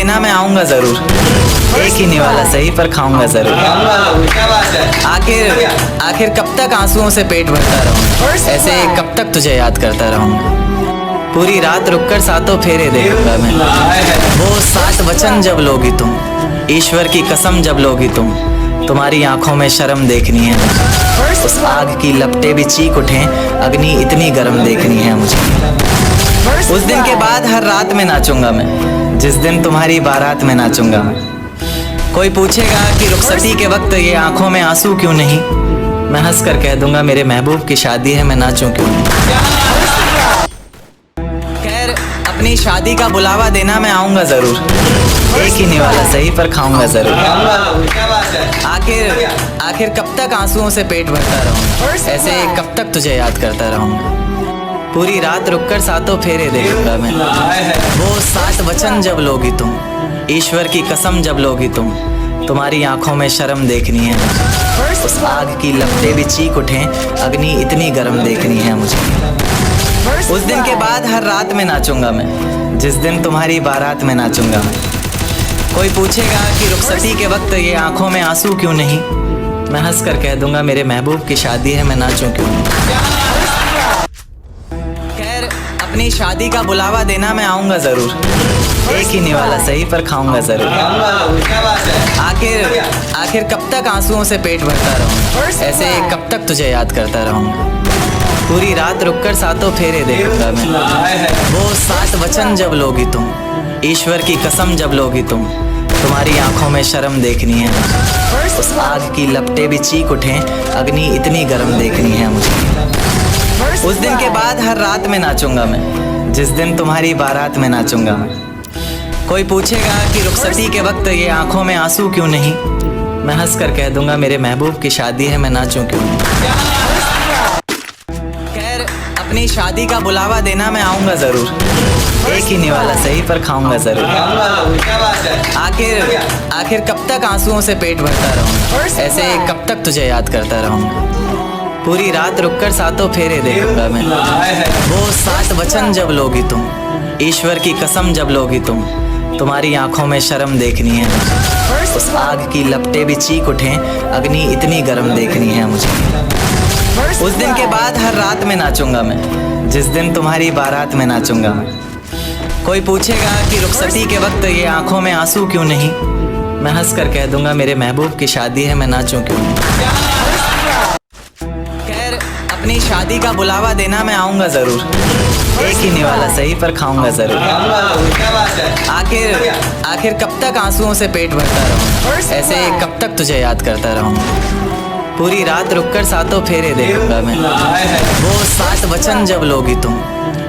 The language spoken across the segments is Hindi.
देना मैं आऊँगा ज़रूर। एक ही निवाला सही पर खाऊंगा ज़रूर। आखिर कब तक आंसुओं से पेट भरता रहूँ, ऐसे कब तक तुझे याद करता रहूँगा। पूरी रात रुककर सातों फेरे देखूंगा मैं। वो 7 वचन जब लोगी तुम, ईश्वर की कसम जब लोगी तुम, तुम्हारी आंखों में शर्म देखनी है मुझे। उस आग की लपटें भी चीख उठें, अग्नि इतनी गर्म देखनी है मुझे। उस दिन के बाद हर रात में नाचूंगा मैं, जिस दिन तुम्हारी बारात में नाचूंगा मैं। कोई पूछेगा कि रुखसती के वक्त ये आंखों में आंसू क्यों नहीं, मैं हंस कर कह दूंगा मेरे महबूब की शादी है, मैं नाचूं क्यों नहीं। खैर अपनी शादी का बुलावा देना मैं आऊँगा ज़रूर। एक ही निवाला सही पर खाऊंगा ज़रूर। आखिर कब तक आंसुओं से पेट भरता रहूँ, ऐसे कब तक तुझे याद करता रहूँगा। पूरी रात रुककर सातों फेरे देखूंगा मैं। वो 7 वचन जब लोगी तुम, ईश्वर की कसम जब लोगी तुम, तुम्हारी आंखों में शर्म देखनी है मुझे। उस आग की लपटें भी चीख उठें, अग्नि इतनी गर्म देखनी है मुझे। उस दिन के बाद हर रात में नाचूंगा मैं, जिस दिन तुम्हारी बारात में नाचूंगा मैं। कोई पूछेगा कि रुखसती के वक्त ये आंखों में आंसू क्यों नहीं, मैं हंस कर कह दूंगा मेरे महबूब की शादी है, मैं नाचूं क्यों नहीं। खैर अपनी शादी का बुलावा देना मैं आऊँगा ज़रूर। एक ही निवाला सही पर खाऊंगा ज़रूर। आखिर कब तक आंसुओं से पेट भरता रहूँ, ऐसे कब तक तुझे याद करता रहूँगा। पूरी रात रुककर सातों फेरे देखूंगा मैं। वो 7 वचन जब लोगी तुम, ईश्वर की कसम जब लोगी तुम, तुम्हारी आंखों में शर्म देखनी है मुझे। उस आग की लपटें भी चीख उठें, अग्नि इतनी गर्म देखनी है मुझे। उस दिन के बाद हर रात में नाचूंगा मैं, जिस दिन तुम्हारी बारात में नाचूंगा मैं। कोई पूछेगा कि रुखसती के वक्त ये आंखों में आंसू क्यों नहीं, मैं हंस कर कह दूंगा मेरे महबूब की शादी है, मैं नाचूं क्यों नहीं। खैर अपनी शादी का बुलावा देना मैं आऊँगा ज़रूर। एक ही निवाला सही पर खाऊंगा ज़रूर। आखिर कब तक आंसुओं से पेट भरता रहूँ, ऐसे कब तक तुझे याद करता रहूँगा। पूरी रात रुककर सातों फेरे देखूंगा मैं। वो 7 वचन जब लोगी तुम, ईश्वर की कसम जब लोगी तुम, तुम्हारी आंखों में शर्म देखनी है मुझे। उस आग की लपटें भी चीख उठें, अग्नि इतनी गर्म देखनी है मुझे। उस दिन के बाद हर रात में नाचूंगा मैं, जिस दिन तुम्हारी बारात में नाचूंगा मैं। कोई पूछेगा कि रुखसती के वक्त ये आंखों में आंसू क्यों नहीं, मैं हंस कर कह दूंगा मेरे महबूब की शादी है, मैं नाचूं क्यों नहीं। खैर अपनी शादी का बुलावा देना मैं आऊँगा ज़रूर। एक ही निवाला सही पर खाऊंगा ज़रूर। आखिर कब तक आंसुओं से पेट भरता रहूँ, ऐसे कब तक तुझे याद करता रहूँगा। पूरी रात रुककर सातों फेरे देखूंगा मैं। वो 7 वचन जब लोगी तुम,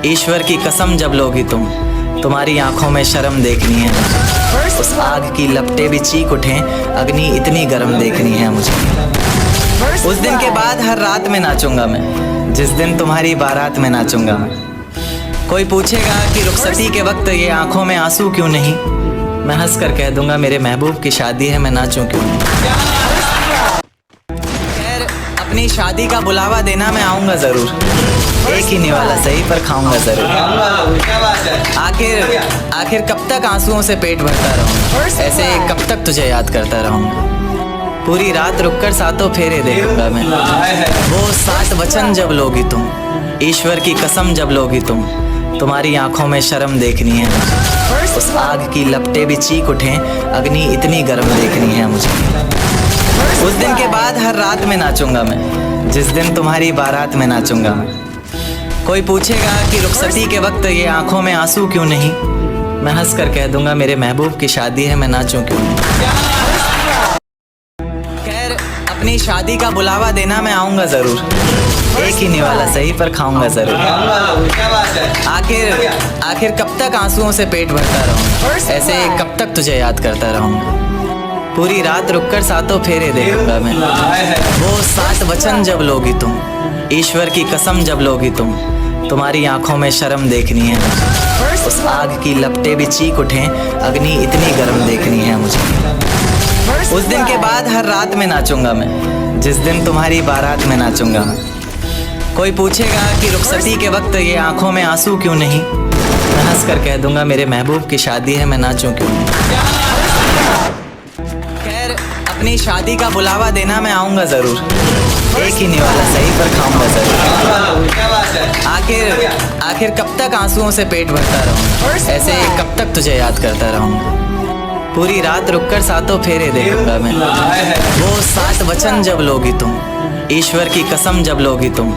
ईश्वर की कसम जब लोगी तुम, तुम्हारी आंखों में शर्म देखनी है मुझे। उस आग की लपटें भी चीख उठें, अग्नि इतनी गर्म देखनी है मुझे। उस दिन के बाद हर रात में नाचूंगा मैं, जिस दिन तुम्हारी बारात में नाचूंगा मैं। कोई पूछेगा कि रुखसती के वक्त ये आंखों में आंसू क्यों नहीं, मैं हंस कर कह दूंगा मेरे महबूब की शादी है, मैं नाचूं क्यों नहीं। खैर अपनी शादी का बुलावा देना मैं आऊँगा ज़रूर। एक ही निवाला सही पर खाऊंगा ज़रूर। आखिर कब तक आंसुओं से पेट भरता रहूँ, ऐसे कब तक तुझे याद करता रहूँगा। पूरी रात रुककर सातों फेरे देखूंगा मैं। वो 7 वचन जब लोगी तुम, ईश्वर की कसम जब लोगी तुम, तुम्हारी आंखों में शर्म देखनी है मुझे। उस आग की लपटें भी चीख उठें, अग्नि इतनी गर्म देखनी है मुझे। उस दिन के बाद हर रात में नाचूंगा मैं, जिस दिन तुम्हारी बारात में नाचूंगा मैं। कोई पूछेगा कि रुखसती के वक्त ये आंखों में आंसू क्यों नहीं, मैं हंस कर कह दूंगा मेरे महबूब की शादी है, मैं नाचूं क्यों नहीं। खैर अपनी शादी का बुलावा देना मैं आऊँगा ज़रूर। एक ही निवाला सही पर खाऊंगा ज़रूर। आखिर कब तक आंसुओं से पेट भरता रहूँ, ऐसे कब तक तुझे याद करता रहूँगा। पूरी रात रुककर सातों फेरे देखूंगा मैं। वो 7 वचन जब लोगी तुम, ईश्वर की कसम जब लोगी तुम, तुम्हारी आंखों में शर्म देखनी है मुझे। उस आग की लपटें भी चीख उठें, अग्नि इतनी गर्म देखनी है मुझे। उस दिन के बाद हर रात में नाचूंगा मैं, जिस दिन तुम्हारी बारात में नाचूंगा मैं। कोई पूछेगा कि रुखसती के वक्त ये आंखों में आंसू क्यों नहीं, मैं हंस कर कह दूंगा मेरे महबूब की शादी है, मैं नाचूं क्यों नहीं। खैर अपनी शादी का बुलावा देना, मैं आऊंगा जरूर। एक ही निवाला सही पर खाऊंगा जरूर। आखिर कब तक आंसुओं से पेट भरता रहूं, ऐसे कब तक तुझे याद करता रहूंगा। पूरी रात रुककर सातों फेरे देखूंगा मैं। वो 7 वचन जब लोगी तुम, ईश्वर की कसम जब लोगी तुम,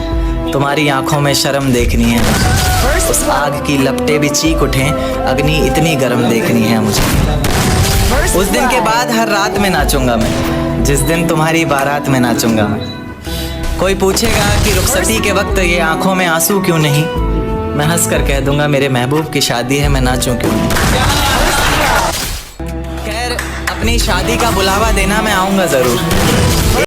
तुम्हारी आंखों में शर्म देखनी है मुझे। उस आग की लपटें भी चीख उठें, अग्नि इतनी गर्म देखनी है मुझे। उस दिन के बाद हर रात में नाचूंगा मैं, जिस दिन तुम्हारी बारात में नाचूंगा मैं। कोई पूछेगा कि रुखसती के वक्त ये आंखों में आंसू क्यों नहीं, मैं हंस कर कह दूंगा मेरे महबूब की शादी है, मैं नाचूं क्यों नहीं। खैर अपनी शादी का बुलावा देना, मैं आऊंगा जरूर।